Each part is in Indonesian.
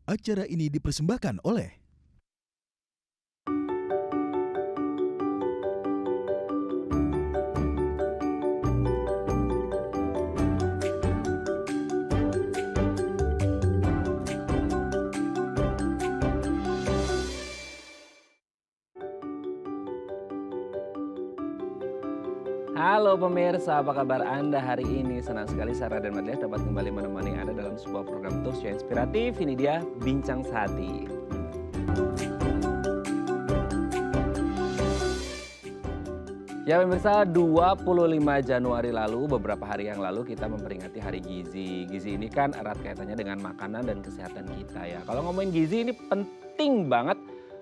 Acara ini dipersembahkan oleh Halo pemirsa, apa kabar Anda hari ini? Senang sekali Sarah dan Madlia dapat kembali menemani Anda dalam sebuah program talk show inspiratif. Ini dia Bincang Sehati. Ya pemirsa, 25 Januari lalu, beberapa hari yang lalu kita memperingati Hari Gizi. Gizi ini kan erat kaitannya dengan makanan dan kesehatan kita ya. Kalau ngomongin gizi ini penting banget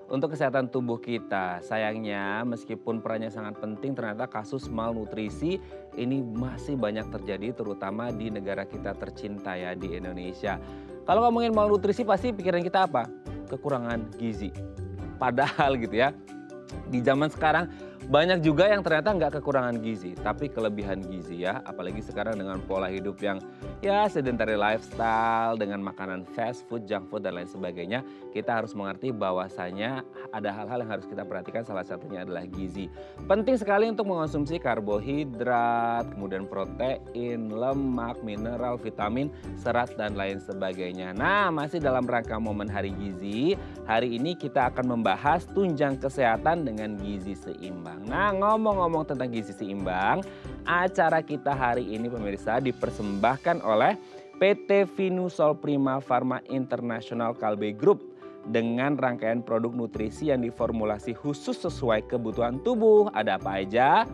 untuk kesehatan tubuh kita. Sayangnya meskipun perannya sangat penting, ternyata kasus malnutrisi ini masih banyak terjadi terutama di negara kita tercinta ya, di Indonesia. Kalau ngomongin malnutrisi pasti pikiran kita apa? Kekurangan gizi. Padahal gitu ya, di zaman sekarang banyak juga yang ternyata nggak kekurangan gizi, tapi kelebihan gizi ya. Apalagi sekarang dengan pola hidup yang ya sedentary lifestyle, dengan makanan fast food, junk food dan lain sebagainya. Kita harus mengerti bahwasanya ada hal-hal yang harus kita perhatikan, salah satunya adalah gizi. Penting sekali untuk mengonsumsi karbohidrat, kemudian protein, lemak, mineral, vitamin, serat dan lain sebagainya. Nah, masih dalam rangka momen Hari Gizi, hari ini kita akan membahas tunjang kesehatan dengan gizi seimbang. Nah, ngomong-ngomong tentang gizi seimbang, acara kita hari ini pemirsa dipersembahkan oleh PT Vinusol Prima Pharma International Kalbe Group dengan rangkaian produk nutrisi yang diformulasi khusus sesuai kebutuhan tubuh. Ada apa aja?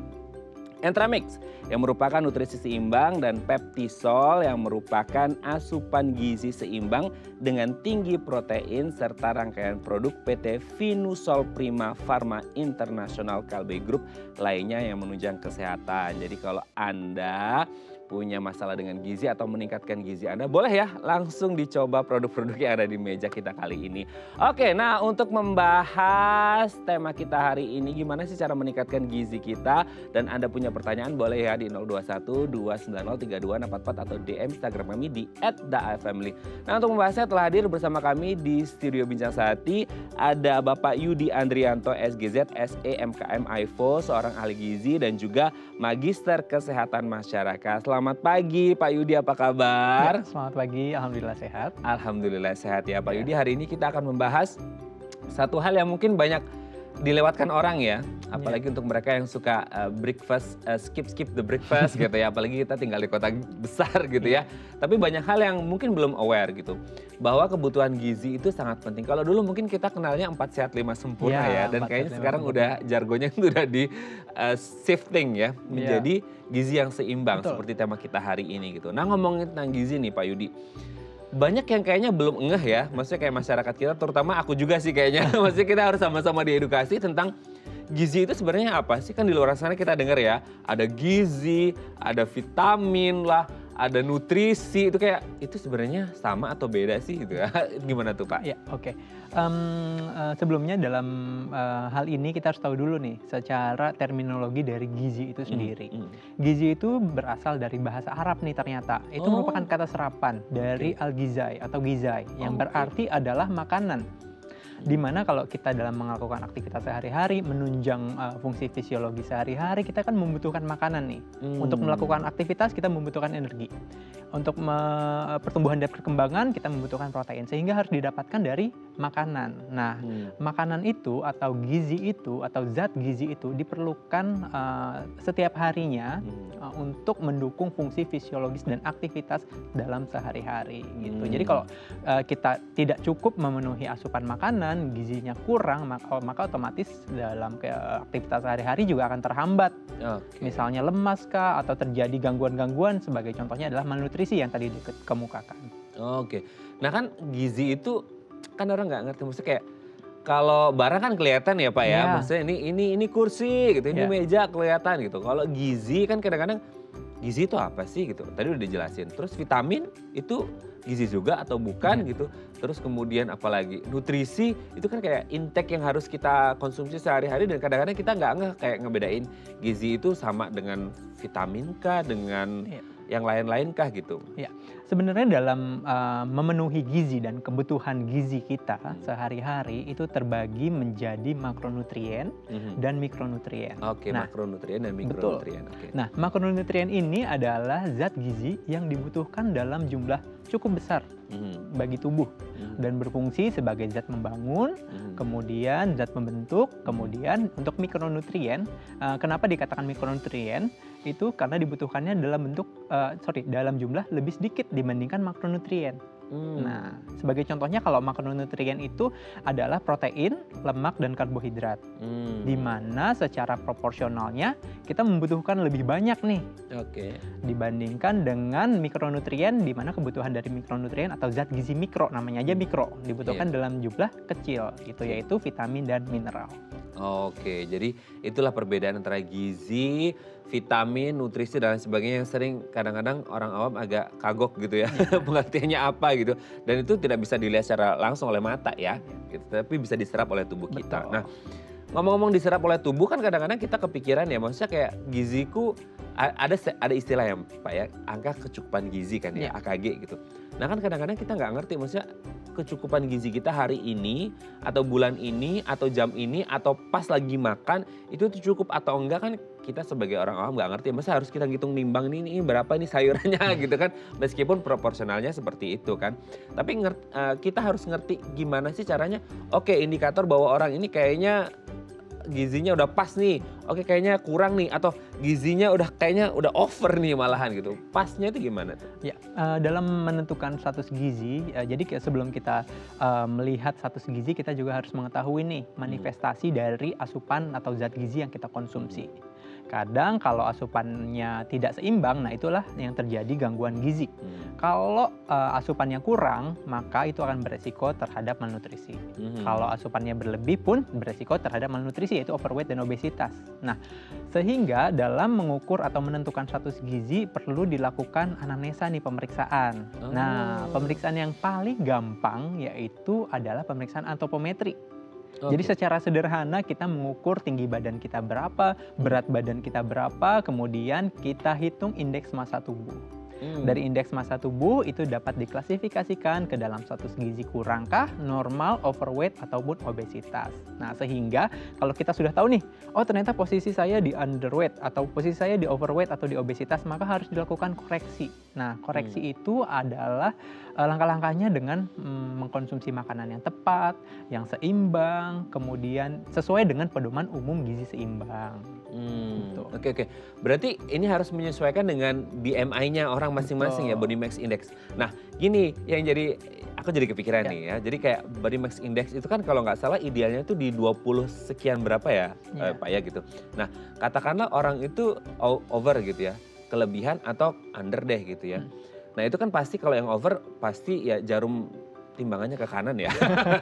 Entramix yang merupakan nutrisi seimbang dan Peptisol yang merupakan asupan gizi seimbang dengan tinggi protein serta rangkaian produk PT Vinusol Prima Pharma International Kalbe Group lainnya yang menunjang kesehatan. Jadi kalau Anda punya masalah dengan gizi atau meningkatkan gizi Anda, boleh ya langsung dicoba produk-produk yang ada di meja kita kali ini. Oke, nah untuk membahas tema kita hari ini, gimana sih cara meningkatkan gizi kita, dan Anda punya pertanyaan boleh ya di 021 290 3244 atau DM Instagram kami di @daafamily. Nah untuk membahasnya telah hadir bersama kami di studio Bincang Sehati ada Bapak Yudi Andrianto SGZ SE MKM AIFO, seorang ahli gizi dan juga Magister Kesehatan Masyarakat. Selamat pagi Pak Yudi, apa kabar? Ya, selamat pagi, alhamdulillah sehat. Alhamdulillah sehat ya Pak Yudi. Hari ini kita akan membahas satu hal yang mungkin banyak dilewatkan orang ya. Apalagi untuk mereka yang suka breakfast, skip the breakfast gitu ya. Apalagi kita tinggal di kota besar gitu ya. Tapi banyak hal yang mungkin belum aware gitu. Bahwa kebutuhan gizi itu sangat penting. Kalau dulu mungkin kita kenalnya 4 sehat 5 sempurna ya. Dan kayaknya sekarang udah jargonnya udah di shifting ya. Menjadi gizi yang seimbang. Betul. Seperti tema kita hari ini gitu. Nah ngomongin tentang gizi nih Pak Yudi. Banyak yang kayaknya belum ngeh ya, maksudnya kayak masyarakat kita, terutama aku juga sih kayaknya. Maksudnya kita harus sama-sama diedukasi tentang gizi itu sebenarnya apa sih? Kan di luar sana kita dengar ya, ada gizi, ada vitamin lah, ada nutrisi, itu kayak itu sebenarnya sama atau beda sih gitu ya? Gimana tuh Pak? Ya, oke. Sebelumnya dalam hal ini kita harus tahu dulu nih secara terminologi dari gizi itu sendiri. Gizi itu berasal dari bahasa Arab nih ternyata. Itu merupakan kata serapan dari al-ghizai atau gizai yang berarti adalah makanan. Dimana kalau kita dalam melakukan aktivitas sehari-hari, menunjang fungsi fisiologi sehari-hari, kita kan membutuhkan makanan nih. Untuk melakukan aktivitas kita membutuhkan energi. Untuk pertumbuhan dan perkembangan kita membutuhkan protein. Sehingga harus didapatkan dari makanan. Nah, makanan itu atau gizi itu atau zat gizi itu diperlukan setiap harinya untuk mendukung fungsi fisiologis dan aktivitas dalam sehari-hari gitu. Jadi kalau kita tidak cukup memenuhi asupan makanan, gizinya kurang, maka otomatis dalam aktivitas sehari-hari juga akan terhambat. Misalnya lemas kah atau terjadi gangguan-gangguan, sebagai contohnya adalah malnutrisi yang tadi dikemukakan. Oke, nah kan gizi itu kan orang nggak ngerti, maksudnya kayak kalau barang kan kelihatan ya Pak ya, maksudnya ini kursi gitu, ini meja kelihatan gitu. Kalau gizi kan kadang-kadang gizi itu apa sih gitu, tadi udah dijelasin. Terus vitamin itu gizi juga atau bukan gitu. Terus kemudian apalagi nutrisi itu kan kayak intake yang harus kita konsumsi sehari-hari, dan kadang-kadang kita nggak kayak ngebedain gizi itu sama dengan vitamin kah, dengan yang lain-lain kah gitu? Ya, sebenarnya dalam memenuhi gizi dan kebutuhan gizi kita sehari-hari itu terbagi menjadi makronutrien dan mikronutrien. Oke, Nah, makronutrien dan betul. mikronutrien. Oke. Nah, makronutrien ini adalah zat gizi yang dibutuhkan dalam jumlah cukup besar bagi tubuh dan berfungsi sebagai zat membangun, kemudian zat membentuk, kemudian untuk mikronutrien. Kenapa dikatakan mikronutrien? Itu karena dibutuhkannya dalam jumlah lebih sedikit dibandingkan makronutrien. Nah, sebagai contohnya kalau makronutrien itu adalah protein, lemak, dan karbohidrat. Di mana secara proporsionalnya kita membutuhkan lebih banyak nih Oke. dibandingkan dengan mikronutrien, di mana kebutuhan dari mikronutrien atau zat gizi mikro, namanya aja mikro, dibutuhkan dalam jumlah kecil, gitu, yaitu vitamin dan mineral. Oke, jadi itulah perbedaan antara gizi, vitamin, nutrisi dan lain sebagainya yang sering kadang-kadang orang awam agak kagok gitu ya, pengertiannya apa gitu. Dan itu tidak bisa dilihat secara langsung oleh mata ya, gitu, tapi bisa diserap oleh tubuh kita. Betul. Nah, ngomong-ngomong diserap oleh tubuh kan kadang-kadang kita kepikiran ya, maksudnya kayak giziku ada istilah ya Pak ya, angka kecukupan gizi kan ya, AKG gitu. Nah kan kadang-kadang kita nggak ngerti maksudnya kecukupan gizi kita hari ini atau bulan ini atau jam ini atau pas lagi makan itu tuh cukup atau enggak kan kita sebagai orang awam nggak ngerti. Masa harus kita ngitung nimbang ini berapa ini sayurannya gitu kan, meskipun proporsionalnya seperti itu kan. Tapi kita harus ngerti gimana sih caranya, oke indikator bahwa orang ini kayaknya gizinya udah pas nih, oke kayaknya kurang nih, atau gizinya kayaknya udah over nih malahan gitu. Pasnya itu gimana tuh? Ya, dalam menentukan status gizi, jadi sebelum kita melihat status gizi, kita juga harus mengetahui nih manifestasi dari asupan atau zat gizi yang kita konsumsi. Kadang kalau asupannya tidak seimbang, nah itulah yang terjadi gangguan gizi. Kalau asupannya kurang, maka itu akan beresiko terhadap malnutrisi. Kalau asupannya berlebih pun beresiko terhadap malnutrisi, yaitu overweight dan obesitas. Nah, sehingga dalam mengukur atau menentukan status gizi perlu dilakukan anamnesa nih, pemeriksaan. Nah, pemeriksaan yang paling gampang yaitu adalah pemeriksaan antropometri. Jadi secara sederhana kita mengukur tinggi badan kita berapa, berat badan kita berapa, kemudian kita hitung indeks massa tubuh. Dari indeks massa tubuh itu dapat diklasifikasikan ke dalam status gizi kurangkah, normal, overweight, ataupun obesitas. Nah, sehingga kalau kita sudah tahu nih, oh ternyata posisi saya di underweight atau posisi saya di overweight atau di obesitas, maka harus dilakukan koreksi. Nah, koreksi itu adalah langkah-langkahnya dengan mengkonsumsi makanan yang tepat, yang seimbang, kemudian sesuai dengan pedoman umum gizi seimbang. Oke. Berarti ini harus menyesuaikan dengan BMI-nya orang masing-masing ya, body mass index. Nah, gini yang aku jadi kepikiran nih ya. Jadi kayak body mass index itu kan kalau nggak salah idealnya itu di 20 sekian berapa ya, Pak ya gitu. Nah, katakanlah orang itu over gitu ya, kelebihan atau under deh gitu ya. Nah, itu kan pasti kalau yang over pasti ya jarum timbangannya ke kanan ya,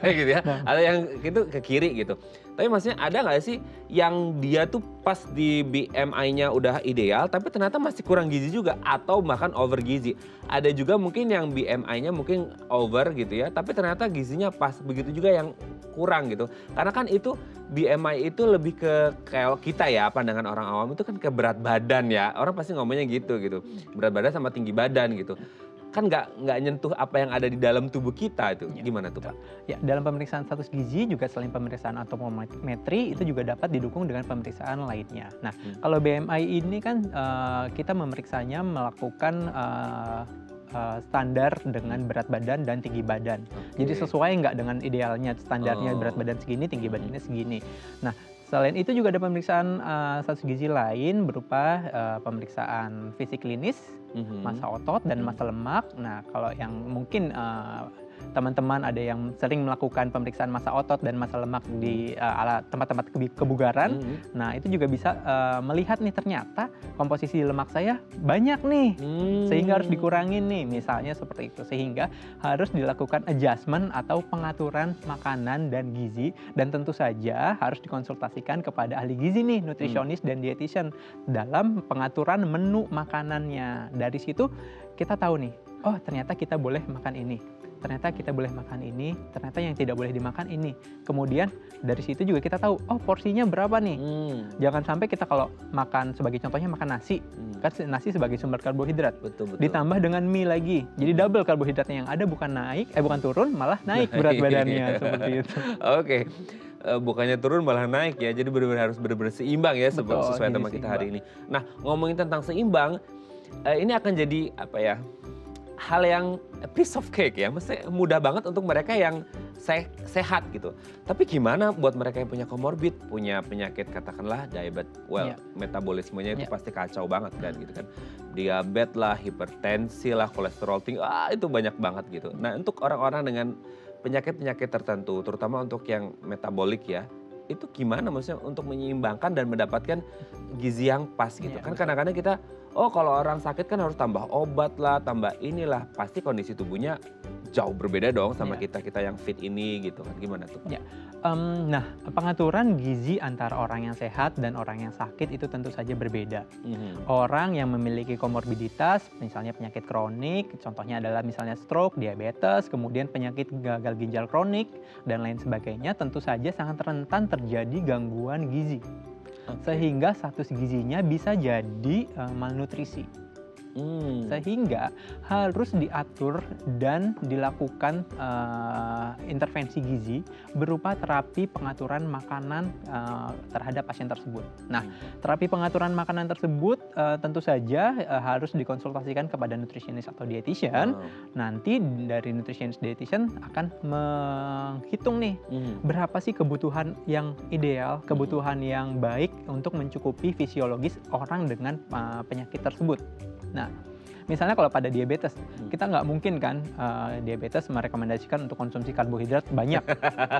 gitu ya. Ada yang gitu ke kiri gitu. Tapi maksudnya ada nggak sih yang dia tuh pas di BMI-nya udah ideal, tapi ternyata masih kurang gizi juga atau bahkan over gizi. Ada juga mungkin yang BMI-nya mungkin over gitu ya, tapi ternyata gizinya pas. Begitu juga yang kurang gitu. Karena kan itu BMI itu lebih ke kayak kita ya, pandangan orang awam itu kan ke berat badan ya. Orang pasti ngomongnya gitu. Berat badan sama tinggi badan gitu. Kan nggak nyentuh apa yang ada di dalam tubuh kita itu. Gimana tuh Pak? Ya, dalam pemeriksaan status gizi juga selain pemeriksaan antropometri itu juga dapat didukung dengan pemeriksaan lainnya. Nah, kalau BMI ini kan kita memeriksanya melakukan standar dengan berat badan dan tinggi badan. Jadi sesuai nggak dengan idealnya, standarnya berat badan segini, tinggi badannya segini. Nah, selain itu juga ada pemeriksaan status gizi lain berupa pemeriksaan fisik klinis, massa otot dan massa lemak. Nah, kalau yang mungkin teman-teman ada yang sering melakukan pemeriksaan massa otot dan massa lemak di tempat-tempat kebugaran. Nah, itu juga bisa melihat nih ternyata komposisi lemak saya banyak nih. Sehingga harus dikurangin nih, misalnya seperti itu. Sehingga harus dilakukan adjustment atau pengaturan makanan dan gizi, dan tentu saja harus dikonsultasikan kepada ahli gizi nih, nutrisionis dan dietitian dalam pengaturan menu makanannya. Dari situ kita tahu nih, oh ternyata kita boleh makan ini. ternyata kita boleh makan ini, ternyata yang tidak boleh dimakan ini. Kemudian dari situ juga kita tahu, oh porsinya berapa nih. Jangan sampai kita kalau makan, sebagai contohnya makan nasi, kan nasi sebagai sumber karbohidrat. Betul. Ditambah dengan mie lagi, jadi double karbohidratnya, yang ada bukan turun, malah naik berat badannya seperti itu. Oke. Bukannya turun malah naik ya, jadi benar-benar harus benar-benar seimbang ya. Betul, sesuai tema kita hari ini. Nah, ngomongin tentang seimbang, ini akan jadi apa ya, hal yang piece of cake ya, maksudnya mudah banget untuk mereka yang sehat gitu. Tapi gimana buat mereka yang punya komorbid, punya penyakit katakanlah diabetes, metabolismenya itu pasti kacau banget kan gitu kan. Diabetes lah, hipertensi lah, kolesterol tinggi, itu banyak banget gitu. Nah, untuk orang-orang dengan penyakit-penyakit tertentu, terutama untuk yang metabolik ya, itu gimana maksudnya untuk menyeimbangkan dan mendapatkan gizi yang pas gitu. Kan kadang-kadang kita, kalau orang sakit kan harus tambah obat lah, tambah inilah. Pasti kondisi tubuhnya jauh berbeda dong sama kita-kita yang fit ini gitu kan. Gimana tuh? Nah, pengaturan gizi antara orang yang sehat dan orang yang sakit itu tentu saja berbeda. Orang yang memiliki komorbiditas, misalnya penyakit kronik, contohnya adalah misalnya stroke, diabetes, kemudian penyakit gagal ginjal kronik, dan lain sebagainya, tentu saja sangat rentan terjadi gangguan gizi. Sehingga status gizinya bisa jadi malnutrisi. Sehingga harus diatur dan dilakukan intervensi gizi berupa terapi pengaturan makanan terhadap pasien tersebut. Nah, terapi pengaturan makanan tersebut tentu saja harus dikonsultasikan kepada nutritionist atau dietitian. Nanti dari nutritionist dietitian akan menghitung nih berapa sih kebutuhan yang ideal, kebutuhan yang baik untuk mencukupi fisiologis orang dengan penyakit tersebut. Nah, misalnya kalau pada diabetes, kita nggak mungkin kan diabetes merekomendasikan untuk konsumsi karbohidrat banyak.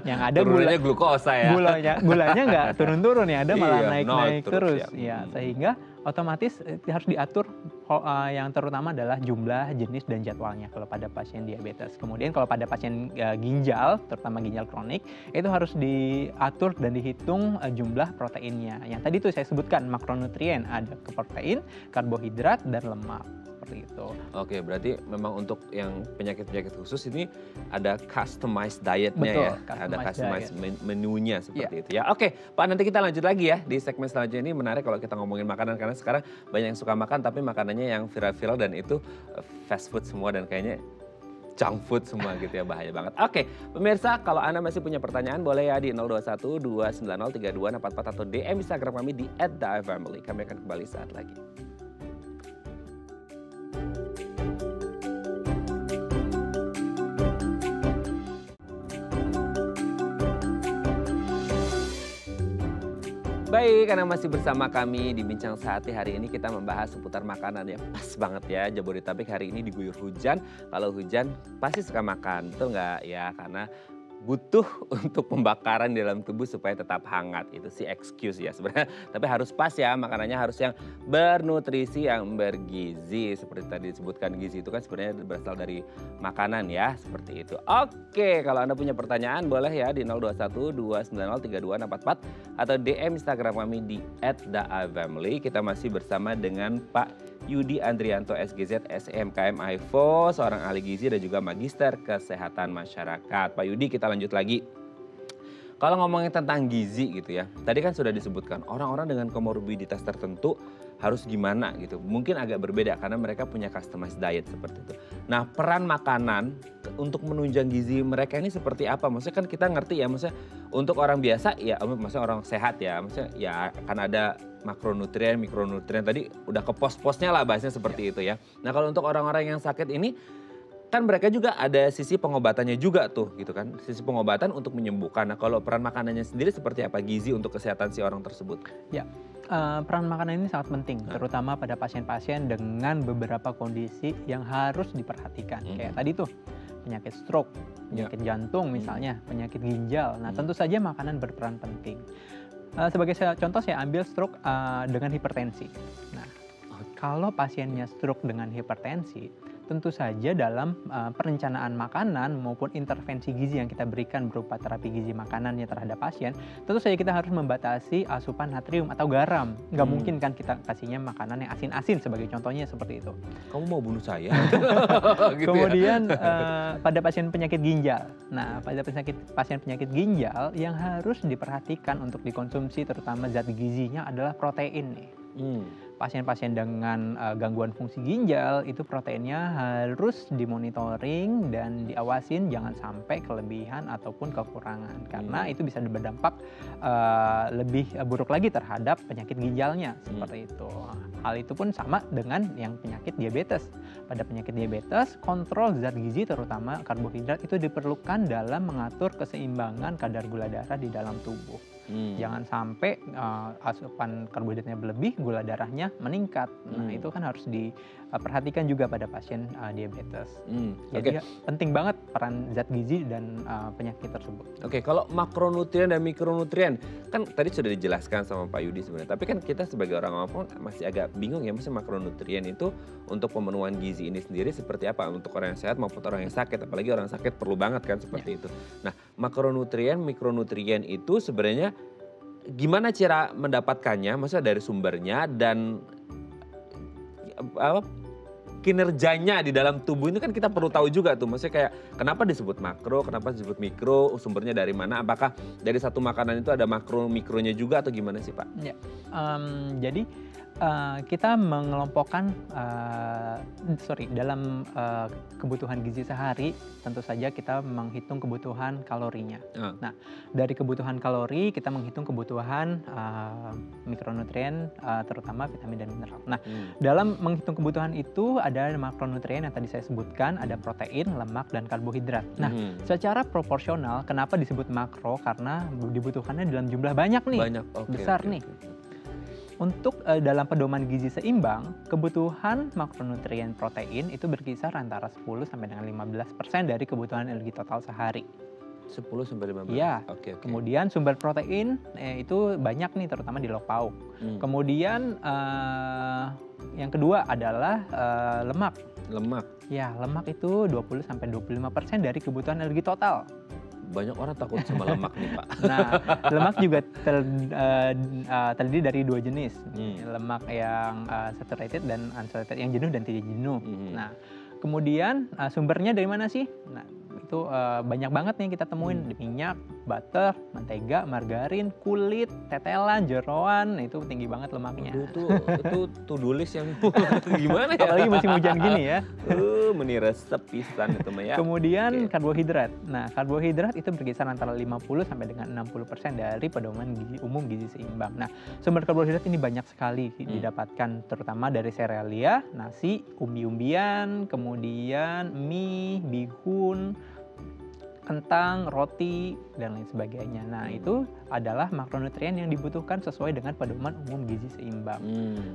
Yang ada glukosa ya. Gulanya nggak turun-turun ya, ada malah naik-naik terus. Ya. Sehingga otomatis harus diatur yang terutama adalah jumlah, jenis, dan jadwalnya kalau pada pasien diabetes. Kemudian kalau pada pasien ginjal, terutama ginjal kronik, itu harus diatur dan dihitung jumlah proteinnya. Yang tadi tuh saya sebutkan makronutrien, ada protein, karbohidrat, dan lemak. Seperti itu. Oke, berarti memang untuk yang penyakit-penyakit khusus ini ada customized dietnya. Betul, ada customized menunya seperti itu ya. Oke, Pak, nanti kita lanjut lagi ya di segmen selanjutnya. Ini menarik kalau kita ngomongin makanan, karena sekarang banyak yang suka makan tapi makanannya yang viral-viral dan itu fast food semua dan kayaknya junk food semua gitu ya, bahaya banget. Oke, pemirsa, kalau Anda masih punya pertanyaan boleh ya di 021 290 3244 atau DM Instagram kami di @theifamily. Kami akan kembali saat lagi. Baik, karena masih bersama kami di Bincang Sehati. Hari ini kita membahas seputar makanan yang pas banget ya. Jabodetabek hari ini diguyur hujan. Kalau hujan pasti suka makan, betul nggak ya? Karena butuh untuk pembakaran di dalam tubuh supaya tetap hangat. Itu sih excuse ya sebenarnya. Tapi harus pas ya, makanannya harus yang bernutrisi, yang bergizi. Seperti tadi disebutkan, gizi itu kan sebenarnya berasal dari makanan ya, seperti itu. Oke, kalau Anda punya pertanyaan boleh ya di 021 290 3244 atau DM Instagram kami di @theifamily. Kita masih bersama dengan Pak Yudi Andrianto SGZ SMKM AIFO, seorang ahli gizi dan juga magister kesehatan masyarakat. Pak Yudi, kita lanjut lagi. Kalau ngomongin tentang gizi gitu ya, tadi kan sudah disebutkan orang-orang dengan komorbiditas tertentu harus gimana gitu. Mungkin agak berbeda karena mereka punya customized diet seperti itu. Nah, peran makanan untuk menunjang gizi mereka ini seperti apa? Maksudnya kan kita ngerti ya, maksudnya untuk orang biasa ya, maksudnya orang sehat ya, maksudnya ya akan ada makronutrien, mikronutrien, tadi udah ke pos-posnya lah bahasanya seperti itu ya. Nah, kalau untuk orang-orang yang sakit ini kan mereka juga ada sisi pengobatannya juga tuh gitu kan. Sisi pengobatan untuk menyembuhkan. Nah, kalau peran makanannya sendiri seperti apa gizi untuk kesehatan si orang tersebut? Ya, peran makanan ini sangat penting, terutama pada pasien-pasien dengan beberapa kondisi yang harus diperhatikan. Kayak tadi tuh, penyakit stroke, penyakit jantung misalnya, penyakit ginjal. Nah, tentu saja makanan berperan penting. Sebagai contoh saya ambil stroke dengan hipertensi. Nah, kalau pasiennya stroke dengan hipertensi, tentu saja dalam perencanaan makanan maupun intervensi gizi yang kita berikan berupa terapi gizi makanannya terhadap pasien, tentu saja kita harus membatasi asupan natrium atau garam. Nggak mungkin kan kita kasihnya makanan yang asin-asin sebagai contohnya seperti itu. Kamu mau bunuh saya? Gitu Kemudian pada pasien penyakit ginjal. Nah, pada pasien penyakit ginjal yang harus diperhatikan untuk dikonsumsi terutama zat gizinya adalah protein nih. Pasien-pasien dengan gangguan fungsi ginjal itu proteinnya harus dimonitoring dan diawasin jangan sampai kelebihan ataupun kekurangan karena itu bisa berdampak lebih buruk lagi terhadap penyakit ginjalnya seperti itu. Hal itu pun sama dengan yang penyakit diabetes. Pada penyakit diabetes, kontrol zat gizi terutama karbohidrat itu diperlukan dalam mengatur keseimbangan kadar gula darah di dalam tubuh. Jangan sampai asupan karbohidratnya berlebih, gula darahnya meningkat. Nah, itu kan harus diperhatikan juga pada pasien diabetes. Jadi penting banget peran zat gizi dan penyakit tersebut. Oke, kalau makronutrien dan mikronutrien kan tadi sudah dijelaskan sama Pak Yudi sebenarnya. Tapi kan kita sebagai orang awam masih agak bingung ya, maksudnya makronutrien itu untuk pemenuhan gizi ini sendiri seperti apa untuk orang yang sehat maupun orang yang sakit. Apalagi orang sakit perlu banget kan seperti itu. Nah, makronutrien, mikronutrien itu sebenarnya gimana cara mendapatkannya, maksudnya dari sumbernya dan kinerjanya di dalam tubuh ini kan kita perlu tahu juga tuh. Maksudnya kayak kenapa disebut makro, kenapa disebut mikro, sumbernya dari mana, apakah dari satu makanan itu ada makro, mikronya juga atau gimana sih Pak? Ya, jadi kita mengelompokkan, dalam kebutuhan gizi sehari tentu saja kita menghitung kebutuhan kalorinya. Nah, dari kebutuhan kalori kita menghitung kebutuhan mikronutrien terutama vitamin dan mineral. Nah, dalam menghitung kebutuhan itu ada makronutrien yang tadi saya sebutkan, ada protein, lemak, dan karbohidrat. Nah, secara proporsional kenapa disebut makro? Karena dibutuhkannya dalam jumlah banyak nih, besar nih. Untuk dalam pedoman gizi seimbang, kebutuhan makronutrien protein itu berkisar antara 10 sampai dengan 15% dari kebutuhan energi total sehari. 10 sampai 15. Iya. Oke. Kemudian sumber protein itu banyak nih terutama di lauk pauk. Kemudian yang kedua adalah lemak. Lemak. Ya, lemak itu 20 sampai 25% dari kebutuhan energi total. Banyak orang takut sama lemak nih Pak. Nah, lemak juga terdiri dari dua jenis. Lemak yang saturated dan unsaturated, yang jenuh dan tidak jenuh. Nah, kemudian sumbernya dari mana sih? Nah, itu banyak banget nih kita temuin di minyak, butter, mentega, margarin, kulit, tetelan, jeroan. Itu tinggi banget lemaknya. Itu to-do list yang gimana ya? Apalagi musim hujan gini ya. Meni resep pisan itu mah ya. Kemudian karbohidrat. Nah, karbohidrat itu berkisar antara 50 sampai dengan 60% dari pedoman umum gizi seimbang. Nah, sumber karbohidrat ini banyak sekali didapatkan terutama dari serealia, nasi, umbi-umbian, kemudian mie, bihun, kentang, roti, dan lain sebagainya. Nah, itu adalah makronutrien yang dibutuhkan sesuai dengan pedoman umum gizi seimbang.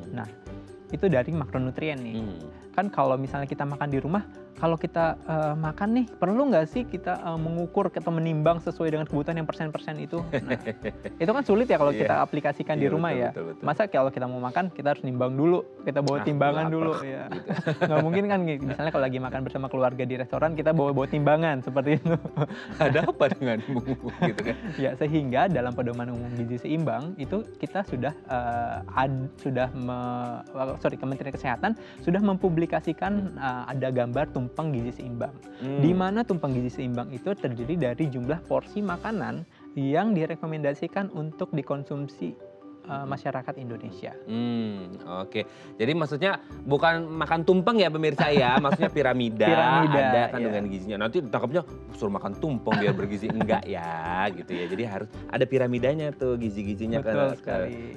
Nah, itu dari makronutrien nih. Kan kalau misalnya kita makan di rumah, kalau kita makan nih, perlu nggak sih kita mengukur atau menimbang sesuai dengan kebutuhan yang persen-persen itu? Nah, itu kan sulit ya kalau kita aplikasikan di rumah ya. Betul. Masa kalau kita mau makan, kita harus nimbang dulu, kita bawa timbangan dulu. Ya. Gitu. Nggak mungkin kan, misalnya kalau lagi makan bersama keluarga di restoran, kita bawa timbangan seperti itu. Ada apa denganmu gitu kan? Ya, sehingga dalam pedoman umum gizi seimbang itu kita sudah Kementerian Kesehatan sudah mempublikasikan ada gambar tumpeng gizi seimbang. Di mana tumpeng gizi seimbang itu terdiri dari jumlah porsi makanan yang direkomendasikan untuk dikonsumsi masyarakat Indonesia. Oke. Jadi maksudnya bukan makan tumpeng ya pemirsa ya, maksudnya piramida ada kandungan gizinya. Nanti tangkapnya suruh makan tumpeng biar bergizi, enggak ya gitu ya. Jadi harus ada piramidanya tuh gizi-gizinya,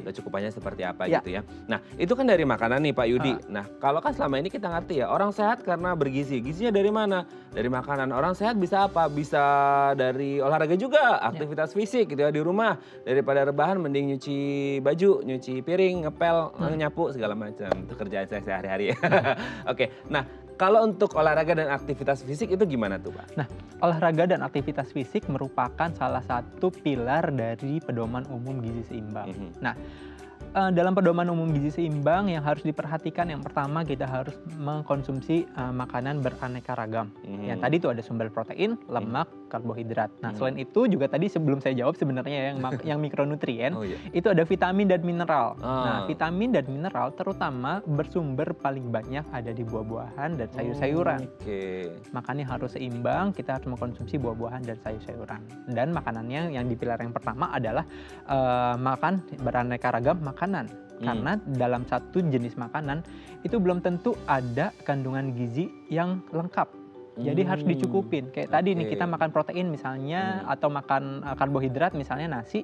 kecukupannya seperti apa gitu ya. Nah, itu kan dari makanan nih Pak Yudi. Nah, kalau kan selama ini kita ngerti ya, orang sehat karena bergizi. Gizinya dari mana? Dari makanan. Orang sehat bisa apa? Bisa dari olahraga juga, aktivitas fisik gitu ya di rumah. Daripada rebahan mending nyuci baju, nyuci piring, ngepel, nyapu segala macam. Itu kerjaan saya sehari-hari ya. Oke. Nah, kalau untuk olahraga dan aktivitas fisik itu gimana tuh, Pak? Nah, olahraga dan aktivitas fisik merupakan salah satu pilar dari pedoman umum gizi seimbang. Nah, Dalam pedoman umum gizi seimbang yang harus diperhatikan, yang pertama kita harus mengkonsumsi makanan beraneka ragam. Yang tadi itu ada sumber protein, lemak, karbohidrat. Nah, selain itu juga tadi sebelum saya jawab sebenarnya yang mikronutrien, itu ada vitamin dan mineral. Nah, vitamin dan mineral terutama bersumber paling banyak ada di buah-buahan dan sayur-sayuran. Makanya harus seimbang, kita harus mengkonsumsi buah-buahan dan sayur-sayuran. Dan makanannya yang di pilar yang pertama adalah makan beraneka ragam makanan. Karena dalam satu jenis makanan itu belum tentu ada kandungan gizi yang lengkap. Jadi harus dicukupin. Kayak tadi nih kita makan protein misalnya atau makan karbohidrat misalnya nasi.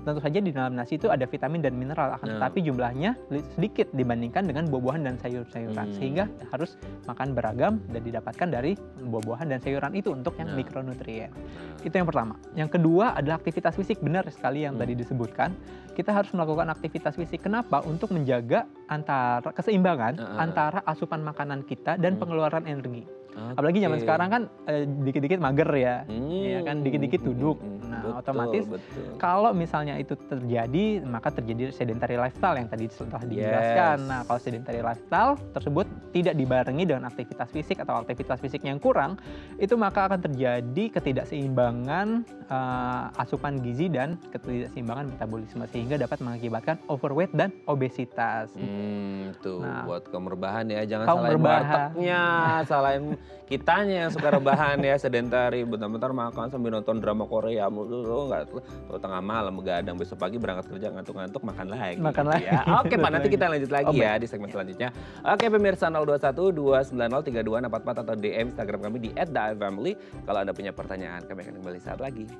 Tentu saja di dalam nasi itu ada vitamin dan mineral, tetapi jumlahnya sedikit dibandingkan dengan buah-buahan dan sayur-sayuran. Sehingga harus makan beragam dan didapatkan dari buah-buahan dan sayuran itu untuk yang mikronutrien. Itu yang pertama. Yang kedua adalah aktivitas fisik. Benar sekali yang tadi disebutkan. Kita harus melakukan aktivitas fisik. Kenapa? Untuk menjaga keseimbangan antara asupan makanan kita dan pengeluaran energi. Apalagi zaman sekarang kan dikit-dikit mager ya, ya kan dikit-dikit duduk. Nah, otomatis kalau misalnya itu terjadi, maka terjadi sedentary lifestyle yang tadi setelah dijelaskan. Nah, kalau sedentary lifestyle tersebut tidak dibarengi dengan aktivitas fisik atau aktivitas fisik yang kurang, itu maka akan terjadi ketidakseimbangan asupan gizi dan ketidakseimbangan metabolisme sehingga dapat mengakibatkan overweight dan obesitas. Tuh buat kaum rebahan ya, jangan salahin wartegnya, salahin kitanya yang suka rebahan ya, sedentary, bentar-bentar makan sambil nonton drama Korea, tengah malam begadang, besok pagi berangkat kerja ngantuk-ngantuk makan lagi. Ya. Oke Pak, nanti kita lanjut lagi ya di segmen selanjutnya. Oke pemirsa 021 290 3244 atau DM Instagram kami di @daifamily. Kalau Anda punya pertanyaan, kami akan kembali saat lagi.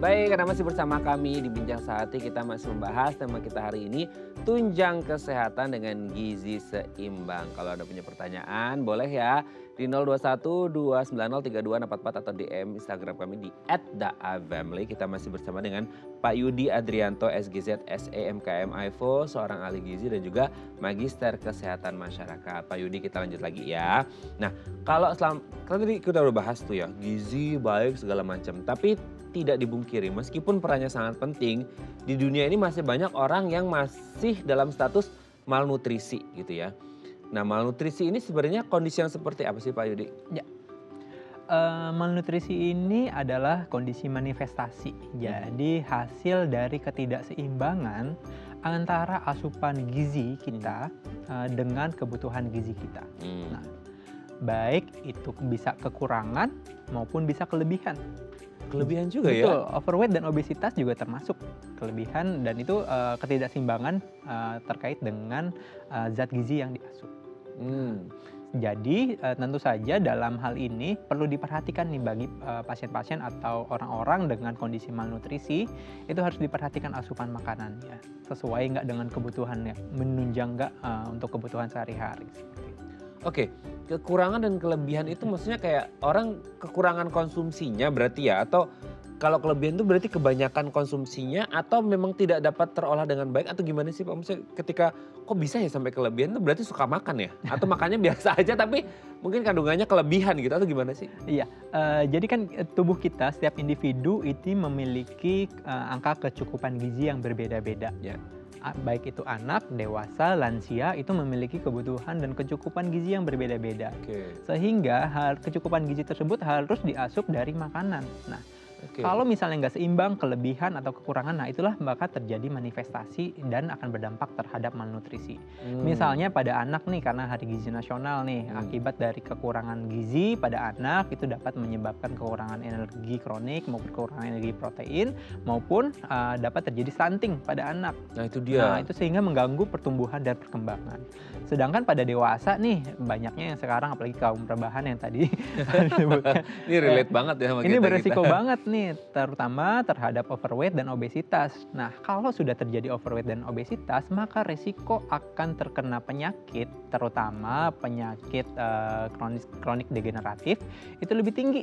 Baik, karena masih bersama kami di Bincang Sehati, kita masih membahas tema kita hari ini, tunjang kesehatan dengan gizi seimbang. Kalau Anda punya pertanyaan, boleh ya di 021 290 3244 atau DM Instagram kami di @daifamily. Kita masih bersama dengan Pak Yudi Adrianto, SGZ, SEMKM IFO, seorang ahli gizi dan juga Magister Kesehatan Masyarakat. Pak Yudi, kita lanjut lagi ya. Nah, kalau tadi kita udah bahas tuh ya, gizi baik segala macam, tapi tidak dibungkiri, meskipun perannya sangat penting, di dunia ini masih banyak orang yang masih dalam status malnutrisi gitu ya. Nah, malnutrisi ini sebenarnya kondisi yang seperti apa sih Pak Yudi? Ya. Malnutrisi ini adalah kondisi manifestasi. Jadi hasil dari ketidakseimbangan antara asupan gizi kita dengan kebutuhan gizi kita. Nah, baik itu bisa kekurangan maupun bisa kelebihan. Kelebihan juga ya? Betul, overweight dan obesitas juga termasuk kelebihan dan itu ketidakseimbangan terkait dengan zat gizi yang diasup. Jadi tentu saja dalam hal ini perlu diperhatikan nih bagi pasien-pasien atau orang-orang dengan kondisi malnutrisi, itu harus diperhatikan asupan makanannya. Sesuai nggak dengan kebutuhannya, menunjang nggak untuk kebutuhan sehari-hari. Oke, kekurangan dan kelebihan itu maksudnya kayak orang kekurangan konsumsinya berarti ya? Atau kalau kelebihan itu berarti kebanyakan konsumsinya atau memang tidak dapat terolah dengan baik atau gimana sih Pak? Maksudnya ketika kok bisa ya sampai kelebihan itu berarti suka makan ya? Atau makannya biasa aja tapi mungkin kandungannya kelebihan gitu atau gimana sih? Iya, jadi kan tubuh kita setiap individu itu memiliki angka kecukupan gizi yang berbeda-beda. Ya. Baik itu anak, dewasa, lansia itu memiliki kebutuhan dan kecukupan gizi yang berbeda-beda. Sehingga kecukupan gizi tersebut harus diasup dari makanan. Nah, kalau misalnya nggak seimbang, kelebihan atau kekurangan, nah itulah maka terjadi manifestasi dan akan berdampak terhadap malnutrisi. Misalnya pada anak nih, karena Hari Gizi Nasional nih, akibat dari kekurangan gizi pada anak itu dapat menyebabkan kekurangan energi kronik maupun kekurangan energi protein maupun dapat terjadi stunting pada anak. Nah itu dia. Nah itu sehingga mengganggu pertumbuhan dan perkembangan. Sedangkan pada dewasa nih, banyaknya yang sekarang apalagi kaum rebahan yang tadi disebutkan. Ini relate banget ya sama kita. Ini beresiko banget nih, terutama terhadap overweight dan obesitas. Nah, kalau sudah terjadi overweight dan obesitas, maka risiko akan terkena penyakit, terutama penyakit kronik degeneratif, itu lebih tinggi.